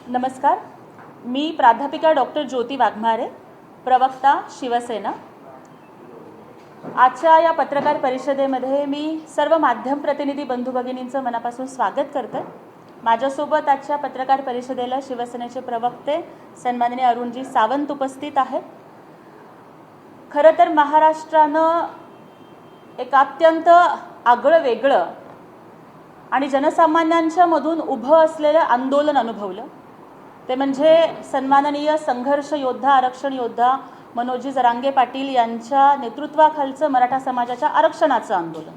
नमस्कार, मी प्राध्यापिका डॉक्टर ज्योती वाघमारे, प्रवक्ता शिवसेना। आजच्या या पत्रकार परिषदेमध्ये मी सर्व माध्यम प्रतिनिधी बंधू भगिनींचं मनापासून स्वागत करते। माझ्यासोबत आजच्या पत्रकार परिषदेला शिवसेनेचे प्रवक्ते सन्माननीय अरुणजी सावंत उपस्थित आहेत। खरं तर महाराष्ट्रानं एक अत्यंत आगळं वेगळं आणि जनसामान्यांच्या मधून उभं असलेलं आंदोलन अनुभवलं। ते म्हणजे सन्माननीय संघर्ष योद्धा, आरक्षण योद्धा मनोजी जरांगे पाटील यांच्या नेतृत्वाखालचं मराठा समाजाच्या आरक्षणाचं आंदोलन।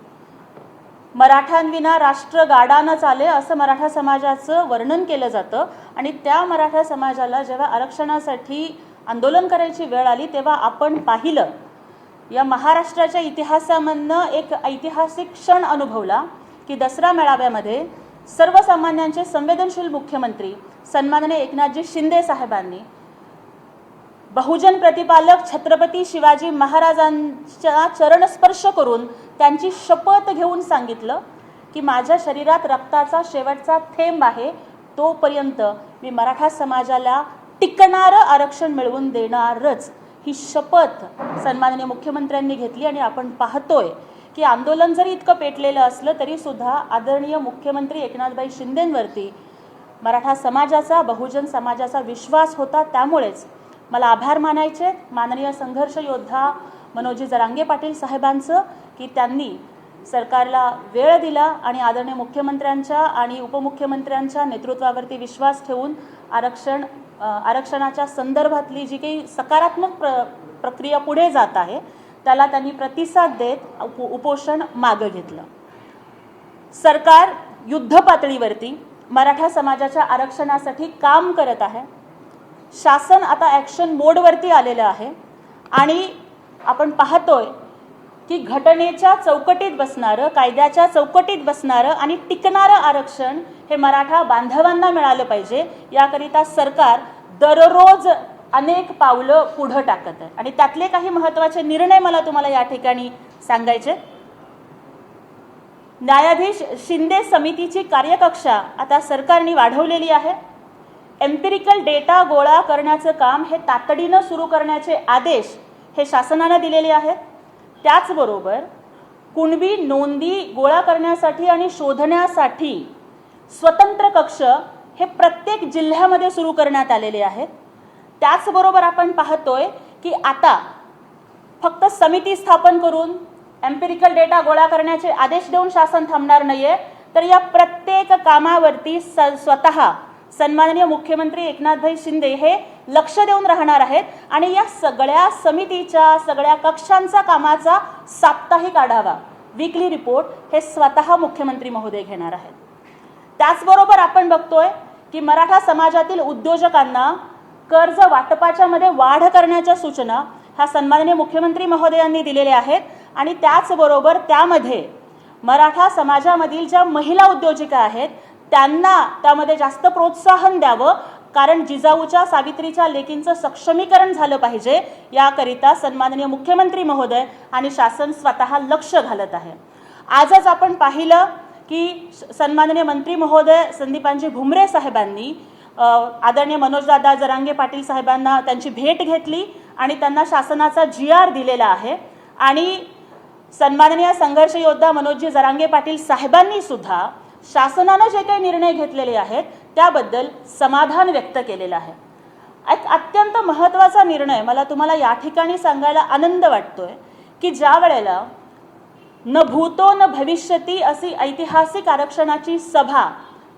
मराठ्यांविना राष्ट्र गाडा न चाले असं मराठा समाजाचं वर्णन केलं जातं आणि त्या मराठा समाजाला जेव्हा आरक्षणासाठी आंदोलन करायची वेळ आली तेव्हा आपण पाहिलं, या महाराष्ट्राच्या इतिहासामधनं एक ऐतिहासिक क्षण अनुभवला की दसरा मेळाव्यामध्ये सर्वसामान्यांचे संवेदनशील मुख्यमंत्री सन्माननीय एकनाथजी शिंदे साहेबांनी बहुजन प्रतिपालक छत्रपती शिवाजी महाराजांच्या चरणस्पर्श करून त्यांची शपथ घेऊन सांगितलं की माझ्या शरीरात रक्ताचा शेवटचा थेंब आहे, तोपर्यंत मी मराठा समाजाला टिकणारं आरक्षण मिळवून देणारच, ही शपथ सन्माननीय मुख्यमंत्र्यांनी घेतली। आणि आपण पाहतोय की आंदोलन जरी इतकं पेटलेलं असलं तरी सुद्धा आदरणीय मुख्यमंत्री एकनाथभाई शिंदेंवरती मराठा समाजाचा, बहुजन समाजाचा विश्वास होता। त्यामुळेच मला आभार मानायचे माननीय संघर्ष योद्धा मनोजी जरांगे पाटील साहेबांचं की त्यांनी सरकारला वेळ दिला आणि आदरणीय मुख्यमंत्र्यांच्या आणि उपमुख्यमंत्र्यांच्या नेतृत्वावरती विश्वास ठेवून आरक्षणाच्या संदर्भातली जी काही सकारात्मक प्रक्रिया पुढे जात आहे त्याला त्यांनी प्रतिसाद देत उपोषण मागे घेतलं। सरकार युद्ध पातळीवरती मराठा समाजाच्या आरक्षणासाठी काम करत आहे। शासन आता ॲक्शन मोडवरती आलेलं आहे आणि आपण पाहतोय की घटनेच्या चौकटीत बसणारं, कायद्याच्या चौकटीत बसणारं आणि टिकणारं आरक्षण हे मराठा बांधवांना मिळालं पाहिजे, याकरिता सरकार दररोज अनेक पावलं पुढे टाकत आहे। आणि त्यातले काही महत्त्वाचे निर्णय मला तुम्हाला या ठिकाणी सांगायचे। न्यायाधीश शिंदे समितीची कार्यकक्षा आता सरकारने वाढवलेली आहे। एम्पिरिकल डेटा गोळा करण्याचं काम हे तातडीनं सुरू करण्याचे आदेश हे शासनाने दिलेले आहेत। त्याचबरोबर कुणबी नोंदी गोळा करण्यासाठी आणि शोधण्यासाठी स्वतंत्र कक्ष हे प्रत्येक जिल्ह्यामध्ये सुरू करण्यात आलेले आहेत। त्याचबरोबर आपण पाहतोय की आता फक्त समिती स्थापन करून एम्पिरिकल डेटा गोळा करण्याचे आदेश देऊन शासन थांबणार नाहीये, तर या प्रत्येक कामावरती स्वतः सन्माननीय मुख्यमंत्री एकनाथभाई शिंदे हे लक्ष देऊन राहणार आहेत आणि या सगळ्या समितीच्या, सगळ्या कक्षांचा कामाचा साप्ताहिक आढावा, वीकली रिपोर्ट हे स्वतः मुख्यमंत्री महोदय घेणार आहेत। त्याचबरोबर आपण बघतोय की मराठा समाजातील उद्योजकांना कर्ज वाटपाच्या मध्ये वाढ करण्याच्या सूचना ह्या सन्माननीय मुख्यमंत्री महोदयांनी दिलेल्या आहेत। आणि त्याचबरोबर त्यामध्ये मराठा समाजामधील ज्या महिला उद्योजिका आहेत त्यांना त्यामध्ये जास्त प्रोत्साहन द्यावं, कारण जिजाऊच्या, सावित्रीच्या लेकींचं सक्षमीकरण झालं पाहिजे, याकरिता सन्माननीय मुख्यमंत्री महोदय आणि शासन स्वतः लक्ष घालत आहे। आजच आपण पाहिलं की सन्माननीय मंत्री महोदय संदीपानजी भुमरे साहेबांनी आदरणीय मनोजदादा जरांगे पाटील साहेबांना त्यांची भेट घेतली आणि त्यांना शासनाचा GR दिलेला आहे। आणि सन्माननीय संघर्ष योद्धा मनोजी जरांगे पाटील साहेबांनी सुद्धा शासनाने जे काही निर्णय घेतलेले आहेत त्याबद्दल समाधान व्यक्त केलेलं आहे। एक अत्यंत महत्त्वाचा निर्णय मला तुम्हाला या ठिकाणी सांगायला आनंद वाटतोय की ज्या वेळेला न भूतो न भविष्यती अशी ऐतिहासिक आरक्षणाची सभा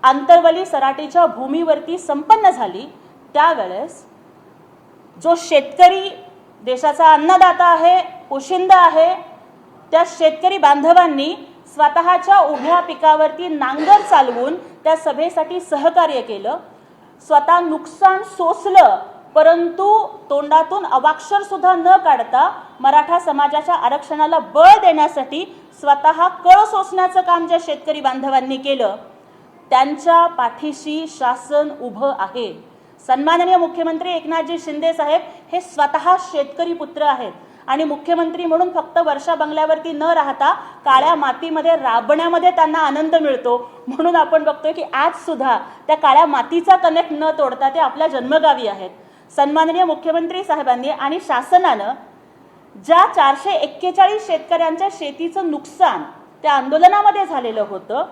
आंतरवली सराटीच्या भूमीवरती संपन्न झाली, त्यावेळेस जो शेतकरी देशाचा अन्नदाता आहे, पोशिंदा आहे, त्या शेतकरी बांधवांनी स्वतःच्या उभ्या पिकावरती नांगर चालवून त्या सभेसाठी सहकार्य केलं, स्वतः नुकसान सोसलं, परंतु तोंडातून अवाक्षर सुद्धा न काढता मराठा समाजाच्या आरक्षणाला बळ देण्यासाठी स्वतः कळ सोसण्याचं काम ज्या शेतकरी बांधवांनी केलं त्यांच्या पाठीशी शासन उभं आहे। सन्माननीय मुख्यमंत्री एकनाथजी शिंदे साहेब हे स्वतः शेतकरी पुत्र आहेत आणि मुख्यमंत्री म्हणून फक्त वर्षा बंगल्यावरती न राहता काळ्या मातीमध्ये राबण्यामध्ये त्यांना आनंद मिळतो, म्हणून आपण बघतोय की आज सुद्धा त्या काळ्या मातीचा कनेक्ट न तोडता ते आपल्या जन्मगावी आहेत. सन्माननीय मुख्यमंत्री साहेबांनी आणि शासनानं ज्या 441 शेतकऱ्यांच्या शेतीचं नुकसान त्या आंदोलनामध्ये झालेलं होतं,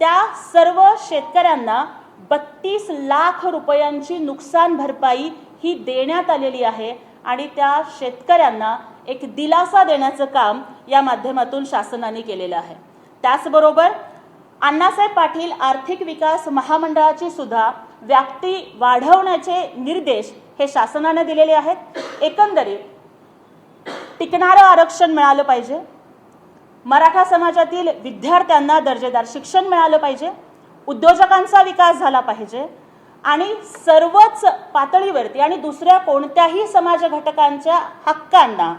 त्या सर्व शेतकऱ्यांना 32 लाख रुपयांची नुकसान भरपाई ही देण्यात आलेली आहे आणि त्या शेतकऱ्यांना एक दिलासा देण्याचं काम या माध्यमातून शासनाने केलेलं आहे. त्याचबरोबर अण्णासाहेब पाटील आर्थिक विकास महामंडळाची सुद्धा व्याप्ती वाढवण्याचे निर्देश हे शासनाने दिलेले आहेत. एकंदरीत टिकणारं आरक्षण मिळालं पाहिजे, मराठा समाजातील विद्यार्थ्यांना दर्जेदार शिक्षण मिळालं पाहिजे, उद्योजकांचा विकास झाला पाहिजे आणि सर्वच पातळीवरती आणि दुसऱ्या कोणत्याही समाज घटकांच्या हक्कांना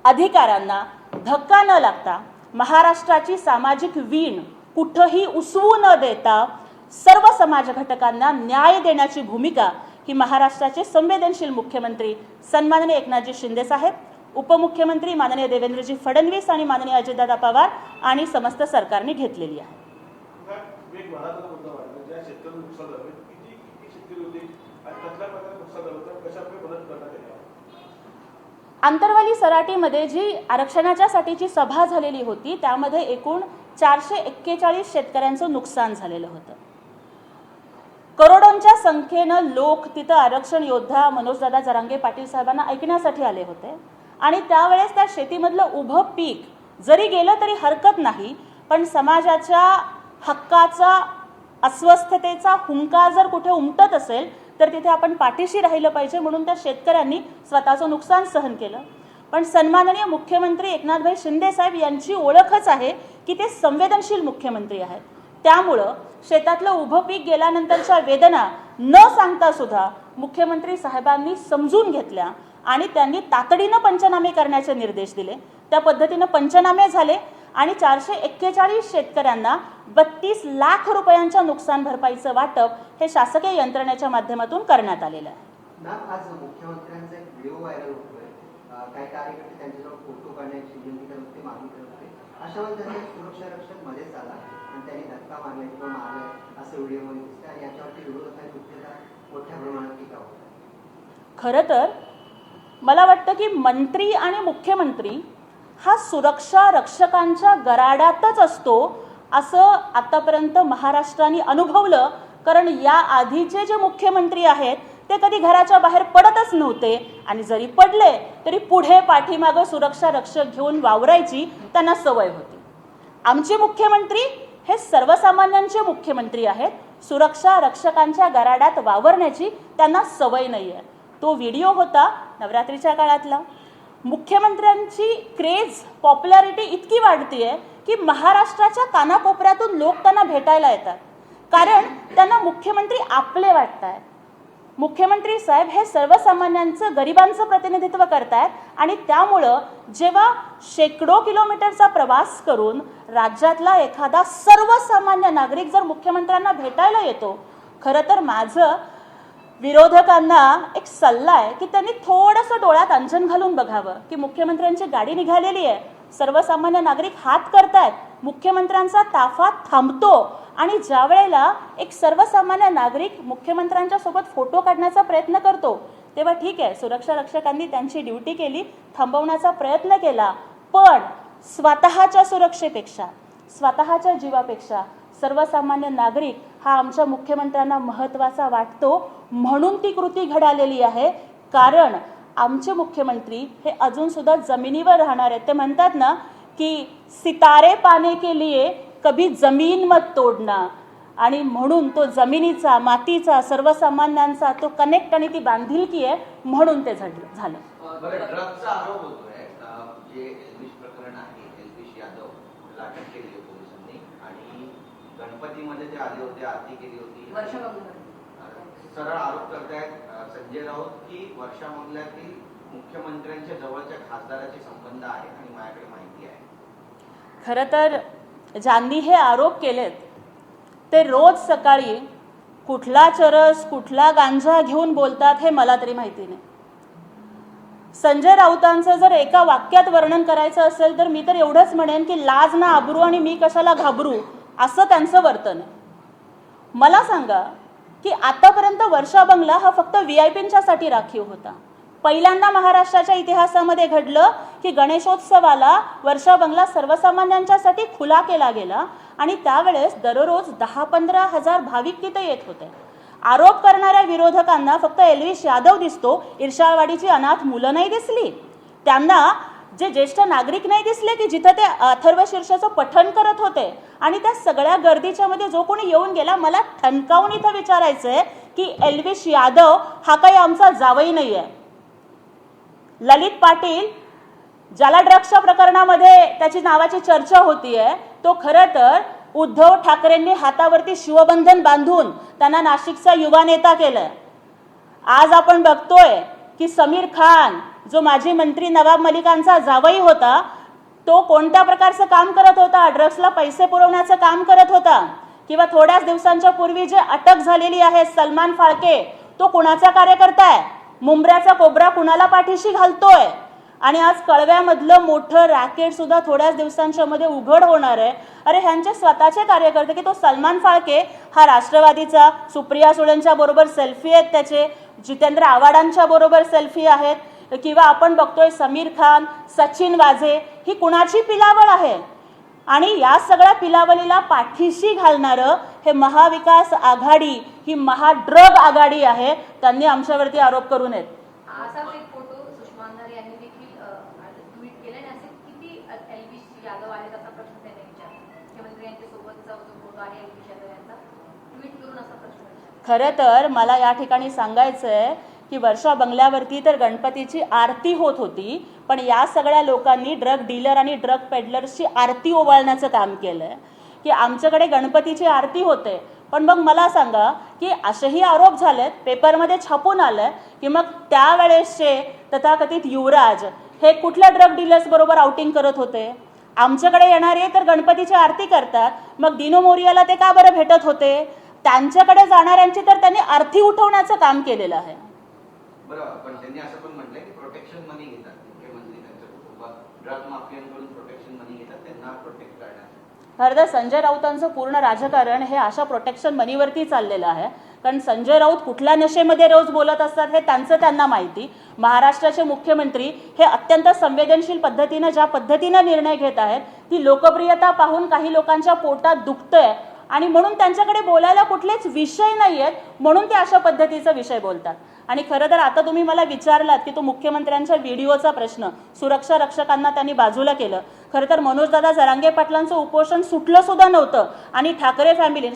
अधिकारांना धक्का न लागता महाराष्ट्राची सामाजिक वीण कुठंही उसवू न देता सर्व समाज घटकांना न्याय देण्याची भूमिका ही महाराष्ट्राचे संवेदनशील मुख्यमंत्री सन्माननीय एकनाथजी शिंदे साहेब, उपमुख्यमंत्री माननीय देवेंद्रजी फडणवीस आणि माननीय अजितदादा पवार आणि समस्त सरकारने घेतलेली आहे. आंतरवाली सराटीमध्ये जी आरक्षणाच्या साठीची सभा झालेली होती त्यामध्ये एकूण 441 शेतकऱ्यांचं नुकसान झालेलं होतं. करोडोंच्या संख्येनं लोक तिथं आरक्षण योद्धा मनोजदादा जरांगे पाटील साहेबांना ऐकण्यासाठी आले होते आणि त्यावेळेस त्या शेतीमधलं उभं पीक जरी गेलं तरी हरकत नाही, पण समाजाच्या हक्काचा अस्वस्थतेचा हुंकार जर कुठे उमटत असेल तर तिथे आपण पाठीशी राहिलं पाहिजे, म्हणून त्या शेतकऱ्यांनी स्वतःचं नुकसान सहन केलं. पण सन्माननीय मुख्यमंत्री एकनाथभाई शिंदे साहेब यांची ओळखच आहे की ते संवेदनशील मुख्यमंत्री आहेत. त्यामुळं शेतातलं उभं पीक गेल्यानंतरच्या वेदना न सांगता सुद्धा मुख्यमंत्री साहेबांनी समजून घेतल्या आणि त्यांनी तातडीनं पंचनामे करण्याचे निर्देश दिले. त्या पद्धतीनं पंचनामे झाले आणि 441 शेतकऱ्यांना 32 लाख रुपयांच्या नुकसान भरपाईचं वाटप हे शासकीय यंत्रणेच्या माध्यमातून करण्यात आलेलं आहे. आज मुख्यमंत्र्यांचा एक व्हिडिओ व्हायरल होतोय, काही कार्यकर्ते त्यांच्याजवळ फोटो काढण्याची विनंती करत होते, मागणी करत होते. अशा वेळी त्यांचा सुरक्षा रक्षक मध्येच आला आणि त्यांनी धक्का मारला किंवा मारलाय असं व्हिडिओमध्ये दिसतं आणि याच्यावरती विरोधकांनी दुसऱ्या मोठ्या प्रमाणात टीका होत. खरं तर मला वाटतं की मंत्री आणि मुख्यमंत्री हा सुरक्षा रक्षकांच्या गराड्यातच असतो असं आतापर्यंत महाराष्ट्राने अनुभवलं, कारण या आधीचे जे मुख्यमंत्री आहेत ते कधी घराच्या बाहेर पडतच नव्हते आणि जरी पडले तरी पुढे पाठीमागं सुरक्षा रक्षक घेऊन वावरायची त्यांना सवय होती. आमचे मुख्यमंत्री हे सर्वसामान्यांचे मुख्यमंत्री आहेत, सुरक्षा रक्षकांच्या गराड्यात वावरण्याची त्यांना सवय नाही आहे. तो व्हिडिओ होता नवरात्रीच्या काळातला. मुख्यमंत्र्यांची क्रेज पॉप्युलॅरिटी इतकी वाढतीये की महाराष्ट्राच्या कानाकोपऱ्यातून लोक त्यांना भेटायला येतात, कारण त्यांना मुख्यमंत्री आपले वाटतात. मुख्यमंत्री साहेब हे सर्वसामान्यांचं गरिबांचं प्रतिनिधित्व करतायत आणि त्यामुळं जेव्हा शेकडो किलोमीटरचा प्रवास करून राज्यातला एखादा सर्वसामान्य नागरिक जर मुख्यमंत्र्यांना भेटायला येतो, खरं तर माझं विरोधकांना एक सल्ला आहे की त्यांनी थोडंसं डोळ्यात अंजन घालून बघावं की मुख्यमंत्र्यांची गाडी निघालेली आहे, सर्वसामान्य नागरिक हात करतायत, मुख्यमंत्र्यांचा ताफा थांबतो आणि ज्या वेळेला एक सर्वसामान्य नागरिक मुख्यमंत्र्यांच्या सोबत फोटो काढण्याचा प्रयत्न करतो तेव्हा ठीक आहे, सुरक्षा रक्षकांनी त्यांची ड्युटी केली, थांबवण्याचा प्रयत्न केला, पण स्वतःच्या सुरक्षेपेक्षा स्वतःच्या जीवापेक्षा सर्वसामान्य नागरिक हा आमच्या मुख्यमंत्र्यांना महत्त्वाचा वाटतो, म्हणून ती कृती घडालेली आहे. कारण आमचे मुख्यमंत्री हे अजून सुद्धा जमिनीवर राहणार आहेत. ते म्हणतात ना की सितारे पाने के लिए कभी जमीन मत तोडना, आणि म्हणून तो जमिनीचा मातीचा सर्वसामान्यांचा तो कनेक्ट आणि ती बांधिलकी आहे, म्हणून ते झालं. ड्रग्सचा आरोप होतोय, जे एल्विश प्रकरण आहे, एल्विश यादव अटक केली आहे पोलिसांनी आणि गणपतीमध्ये ते आले होते, आरती केली होती. सरळ आरोप करतायत संजय राऊत की वर्षा मंगल्यातील मुख्यमंत्र्यांच्या जवळच्या खासदाराचे संबंध आहे आणि माझ्याकडे माहिती आहे. खरं तर ज्यांनी हे आरोप केलेत ते रोज सकाळी कुठला चरस कुठला गांजा घेऊन बोलतात हे मला तरी माहिती नाही. संजय राऊतांचं जर एका वाक्यात वर्णन करायचं असेल तर मी तर एवढंच म्हणेन की लाज ना आबरू आणि मी कशाला घाबरू असं त्यांचं वर्तन आहे. मला सांगा की आतापर्यंत वर्षा बंगला हा फक्त व्हीआयपींच्यासाठी राखीव होता. पहिल्यांदा महाराष्ट्राच्या इतिहासामध्ये घडलं की गणेशोत्सवाला वर्षा बंगला सर्वसामान्यांच्यासाठी खुला केला गेला आणि त्यावेळेस दररोज 10-15 हजार भाविक तिथे येत होते. आरोप करणाऱ्या विरोधकांना फक्त एल्विश यादव दिसतो, इर्शाळवाडीची अनाथ मुलं नाही दिसली, त्यांना जे ज्येष्ठ नागरिक नाही दिसले की जिथं ते अथर्व शीर्षाचं पठण करत होते. आणि त्या सगळ्या गर्दीच्या मध्ये जो कोणी येऊन गेला, मला ठणकावून इथं विचारायचंय की एल्विश यादव हा काही आमचा जावई नाही आहे. ललित पाटील ज्याला ड्रग्सच्या प्रकरणामध्ये त्याची नावाची चर्चा होतीये, तो खरं तर उद्धव ठाकरेंनी हातावरती शिवबंधन बांधून त्यांना नाशिकचा युवा नेता केलाय. आज आपण बघतोय की समीर खान जो माजी मंत्री नवाब मलिकांचा जावई होता, तो कोणत्या प्रकारचं काम करत होता, ड्रग्सला पैसे पुरवण्याचं काम करत होता. किंवा थोड्याच दिवसांच्या पूर्वी जे अटक झालेली आहे सलमान फाळके, तो कुणाचा कार्यकर्ता आहे, मुंबऱ्याचा कोबरा कुणाला पाठीशी घालतोय. आणि आज कळव्यामधलं मोठं रॅकेट सुद्धा थोड्याच दिवसांच्या मध्ये उघड होणार आहे. अरे ह्यांचे स्वतःचे कार्यकर्ते की तो सलमान फाळके हा राष्ट्रवादीचा, सुप्रिया सुळेंच्या बरोबर सेल्फी आहेत त्याचे, जितेंद्र आव्हाडांच्या बरोबर सेल्फी आहेत, किंवा आपण बघतोय समीर खान, सचिन वाझे, ही कुणाची पिलावळ आहे. आणि या सगळ्या पिलावलीला पाठीशी घालणारं हे महाविकास आघाडी, ही महाड्रग आघाडी आहे. त्यांनी आमच्यावरती आरोप करू नयेत. असाच एक फोटो सुषमा अंधारे यांनी देखील ट्विट केला आणि असे किती एल्विश यादव आहेत असा प्रश्न त्यांनी विचारला. मुख्यमंत्री यांच्या सोबतचा जो फोटो आहे एल्विश यादव यांचा ट्विट करून असा प्रश्न विचारला. खरं तर मला या ठिकाणी सांगायचंय की वर्षा बंगल्यावरती तर गणपतीची आरती होत होती, पण या सगळ्या लोकांनी ड्रग डीलर आणि ड्रग पेडलर्सची आरती ओवाळण्याचं काम केलंय. की आमच्याकडे गणपतीची आरती होते, पण मग मला सांगा की असेही आरोप झालेत, पेपरमध्ये छापून आलंय की मग त्यावेळेसचे तथाकथित युवराज हे कुठल्या ड्रग डीलर्स बरोबर आउटिंग करत होते. आमच्याकडे येणारे तर गणपतीची आरती करतात, मग दिनो मोरियाला ते का बरं भेटत होते. त्यांच्याकडे जाणाऱ्यांची तर त्यांनी आरती उठवण्याचं काम केलेलं आहे. बरोबर, पण त्यांनी असं पण म्हटलंय की प्रोटेक्शन मनी घेतात मुख्यमंत्री, त्यांच्या कुटुंबात ड्रग माफियांकडून प्रोटेक्शन मनी घेतात त्यांना प्रोटेक्ट करण्यासाठी. खरं तर संजय राऊतांचं पूर्ण राजकारण हे अशा प्रोटेक्शन मनीवरती चाललेलं आहे. कारण संजय राऊत कुठल्या नशेमध्ये रोज बोलत असतात हे त्यांना माहिती. महाराष्ट्राचे मुख्यमंत्री हे अत्यंत संवेदनशील पद्धतीनं ज्या पद्धतीनं निर्णय घेत आहेत, ती लोकप्रियता पाहून काही लोकांच्या पोटात दुखतंय आणि म्हणून त्यांच्याकडे बोलायला कुठलेच विषय नाही आहेत, म्हणून ते अशा पद्धतीचा विषय बोलतात. आणि खरं तर आता तुम्ही मला विचारलात की तो मुख्यमंत्र्यांच्या व्हिडिओचा प्रश्न, सुरक्षा रक्षकांना त्यांनी बाजूला केलं. खरं तर मनोजदादा जरांगे पाटलांचं उपोषण सुटलं सुद्धा नव्हतं आणि ठाकरे फॅमिली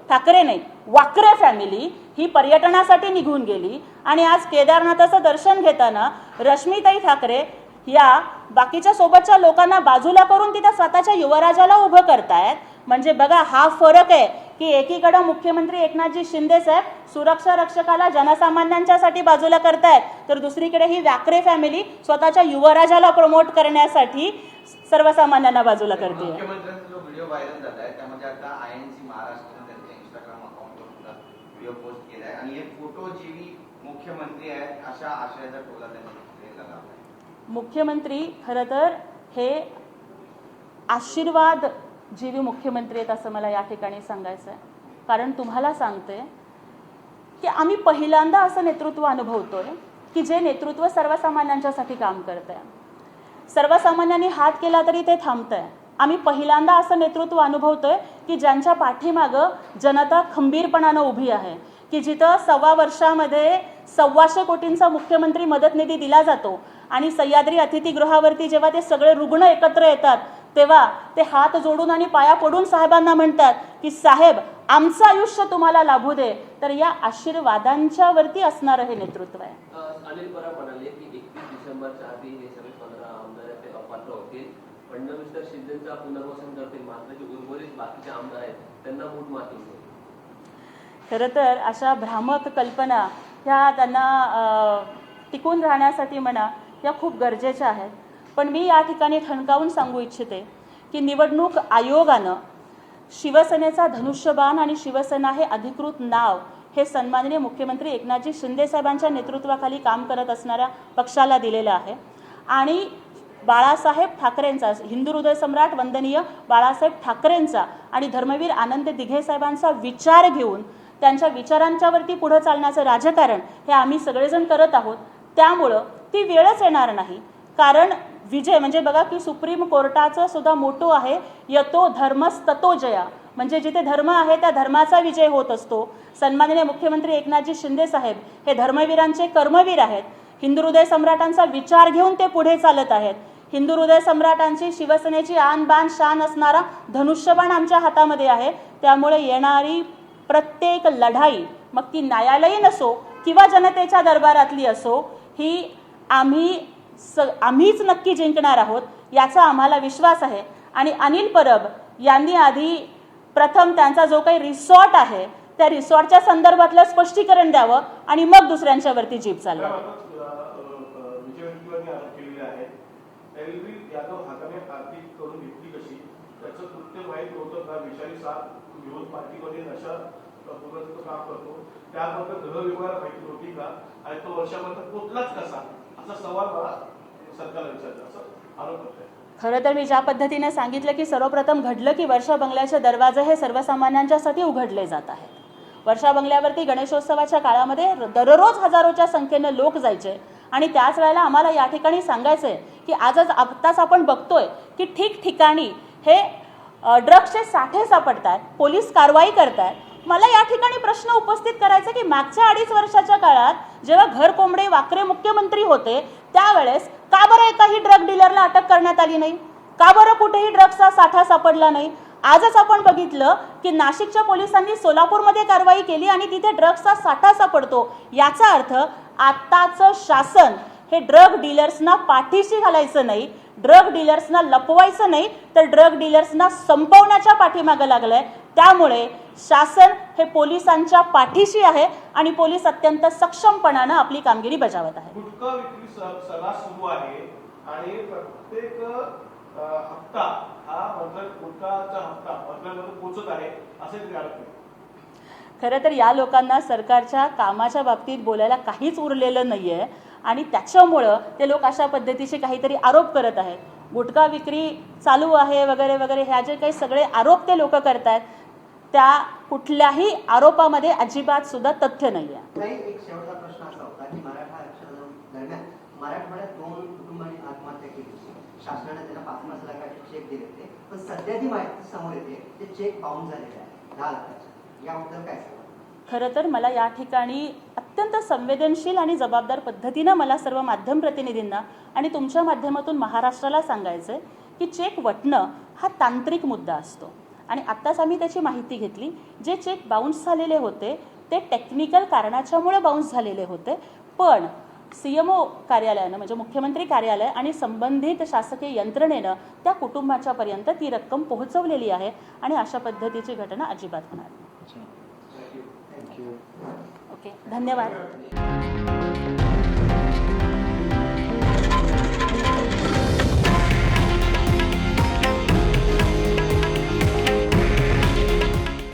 ठाकरे नाही वाकरे फॅमिली ही पर्यटनासाठी निघून गेली. आणि आज केदारनाथाचं दर्शन घेताना रश्मीताई ठाकरे या बाकीच्या सोबतच्या लोकांना बाजूला करून तिथं स्वतःच्या युवराजाला उभं करतायत. म्हणजे बघा हा फरक आहे की एकीकडे मुख्यमंत्री एकनाथजी शिंदे साहेब सुरक्षा रक्षकाला जनसामान्यांच्यासाठी बाजूला करतायत, तर दुसरीकडे ही वाकरे फॅमिली स्वतःच्या युवराजाला प्रमोट करण्यासाठी सर्वसामान्यांना बाजूला करते. मुख्यमंत्र्यांचा जो व्हिडिओ व्हायरल झाला आहे त्यामध्ये आता आयएनसी महाराष्ट्राने त्यांच्या इंस्टाग्राम अकाउंटवर सुद्धा व्हिडिओ पोस्ट केलाय आणि हे फोटो जीवी मुख्यमंत्री आहेत अशा आशयाचा टोला त्यांनी केला. मुख्यमंत्री खरं तर हे आशीर्वाद जीवी मुख्यमंत्री आहेत असं मला या ठिकाणी सांगायचं आहे. कारण तुम्हाला सांगते की आम्ही पहिल्यांदा असं नेतृत्व अनुभवतोय की जे नेतृत्व सर्वसामान्यांच्यासाठी काम करत आहे. सर्वसामान्यांनी हात केला तरी ते थांबतंय. आम्ही पहिल्यांदा असं नेतृत्व अनुभवतोय की ज्यांच्या पाठीमागं जनता खंबीरपणानं उभी आहे. की जिथं 1.25 वर्षामध्ये 125 कोटींचा मुख्यमंत्री मदत निधी दिला जातो आणि सह्याद्री अतिथीगृहावरती जेव्हा ते सगळे रुग्ण एकत्र येतात तेव्हा ते हात जोडून आणि पाया पडून साहेबांना म्हणतात की साहेब आमचं आयुष्य तुम्हाला लाभू दे. तर या आशीर्वादांच्या वरती असणारं हे नेतृत्व आहे. अनिल परब म्हणाले की 31 डिसेंबरच्या आधी हे सगळे 15 आमदार ते अपात्र होतील, फडणवीस तर शिंदेचा पुनर्वसन करतील, मात्र जे उर्वरित बाकीचे आमदार आहेत त्यांना मूठ माती होईल. खरं तर अशा भ्रामक कल्पना ह्या त्यांना टिकून राहण्यासाठी म्हणा या खूप गरजेच्या आहेत. पण मी या ठिकाणी ठणकावून सांगू इच्छिते की निवडणूक आयोगानं शिवसेनेचा धनुष्यबाण आणि शिवसेना हे अधिकृत नाव हे सन्माननीय मुख्यमंत्री एकनाथजी शिंदे साहेबांच्या नेतृत्वाखाली काम करत असणाऱ्या पक्षाला दिलेलं आहे. आणि बाळासाहेब ठाकरेंचा, हिंदू हृदय सम्राट वंदनीय बाळासाहेब ठाकरेंचा आणि धर्मवीर आनंद दिघे साहेबांचा विचार घेऊन त्यांच्या विचारांच्यावरती पुढे चालण्याचं राजकारण हे आम्ही सगळेजण करत आहोत. त्यामुळं ती वेळच येणार नाही. कारण विजय म्हणजे बघा की सुप्रीम कोर्टाचं सुद्धा मोटो आहे, यतो धर्मस्ततो जया, म्हणजे जिथे धर्म आहे त्या धर्माचा विजय होत असतो. सन्माननीय मुख्यमंत्री एकनाथजी शिंदे साहेब हे धर्मवीरांचे कर्मवीर आहेत. हिंदू हृदय सम्राटांचा विचार घेऊन ते पुढे चालत आहेत. हिंदू हृदय सम्राटांची शिवसेनेची आन बान शान असणारा धनुष्यबाण आमच्या हातामध्ये आहे. त्यामुळे येणारी प्रत्येक लढाई, मग ती न्यायालयीन असो किंवा जनतेच्या दरबारातली असो, ही आम्हीच नक्की जिंकणार आहोत याचा आम्हाला विश्वास आहे. आणि अनिल परब यांनी आधी प्रथम त्यांचा जो काही रिसॉर्ट आहे त्या रिसॉर्टच्या संदर्भातलं स्पष्टीकरण द्यावं आणि मग दुसऱ्यांच्यावरती जीभ चालवावी. एलबी यादव हाताने आर्थिक करून घेतली कशी, त्याचं कृत्य माहीत होतं का? विषारी साप घेऊन पार्टीमध्ये नशा पुरवण्याचं काम करतो, त्याबद्दल गृहविभागाला माहिती होती का? आणि तो वर्षापर्यंत पोचलाच कसा, असा सवाल मला सरकारला विचारला, असं आरोप करतोय. खरं तर मी ज्या पद्धतीने सांगितलं की सर्वप्रथम घडलं की वर्षा बंगल्याचे दरवाजे हे सर्वसामान्यांच्यासाठी उघडले जात आहेत. वर्षा बंगल्यावरती गणेशोत्सवाच्या काळामध्ये दररोज हजारोच्या संख्येनं लोक जायचे आणि त्याच वेळेला आम्हाला या ठिकाणी सांगायचं आहे की आत्ताच आपण बघतोय की ठिकठिकाणी हे ड्रग्सचे साठे सापडत आहेत, पोलीस कारवाई करत आहेत. मला या ठिकाणी प्रश्न उपस्थित करायचा की मागच्या 2.5 वर्षाच्या काळात जेव्हा घर कोंबडे वाकरे मुख्यमंत्री होते त्यावेळेस का बरं एकाही ड्रग डीलरला अटक करण्यात आली नाही? का बरं कुठेही ड्रग्सचा साठा सापडला नाही? आजच आपण बघितलं की नाशिकच्या पोलिसांनी सोलापूरमध्ये कारवाई केली आणि तिथे ड्रग्सचा साठा सापडतो. याचा अर्थ आत्ताचं शासन हे ड्रग डीलर्सना पाठीशी घालायचं नाही, ड्रग डीलर्सना लपवायचं नाही, तर ड्रग डीलर्सना संपवण्याच्या पाठीमागे लागलंय. त्यामुळे शासन हे पोलिसांच्या पाठीशी आहे आणि पोलीस अत्यंत सक्षमपणानं आपली कामगिरी बजावत आहे. गुटखा विक्री सभा सुरू आहे आणि प्रत्येक हप्ता हा गुटखाचा हप्ता मंत्र्यांमध्ये पोहोचत आहे, असे ते आरोप आहे. खरं तर या लोकांना सरकारच्या कामाच्या बाबतीत बोलायला काहीच उरलेलं नाही आहे आणि त्याच्यामुळं ते लोक अशा पद्धतीचे काहीतरी आरोप करत आहेत. गुटखा विक्री चालू आहे वगैरे वगैरे ह्या जे काही सगळे आरोप ते लोक करत आहेत त्या कुठल्याही आरोपामध्ये अजिबात सुद्धा तथ्य नाही आहे. एक शेवटचा प्रश्न असा होता की मराठा आरक्षण दरम्यान मराठवाड्यात 2 कुटुंबांनी आत्महत्या केली. शासनाने त्यांना 5-5 लाखाचे चेक दिले होते, पण सध्या जी माहिती समोर येते ते चेक बाउंस झालेले आहे 10 लाखाचे. याबद्दल काय सांगा? खरं तर मला या ठिकाणी अत्यंत संवेदनशील आणि जबाबदार पद्धतीनं मला सर्व माध्यम प्रतिनिधींना आणि तुमच्या माध्यमातून महाराष्ट्राला सांगायचं आहे की चेक वटणं हा तांत्रिक मुद्दा असतो आणि आत्ताच आम्ही त्याची माहिती घेतली. जे चेक बाउन्स झालेले होते ते टेक्निकल कारणाच्यामुळे बाउन्स झालेले होते, पण CMO कार्यालयानं म्हणजे मुख्यमंत्री कार्यालय आणि संबंधित शासकीय यंत्रणेनं त्या कुटुंबाच्यापर्यंत ती रक्कम पोहोचवलेली आहे आणि अशा पद्धतीची घटना अजिबात होणार नाही. ओके, धन्यवाद.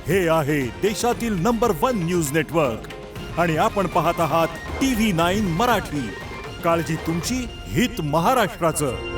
हे आहे देशातील नंबर 1 न्यूज नेटवर्क आणि आपण पाहत आहात TV9 मराठी. काळजी तुमची, हित महाराष्ट्राचं.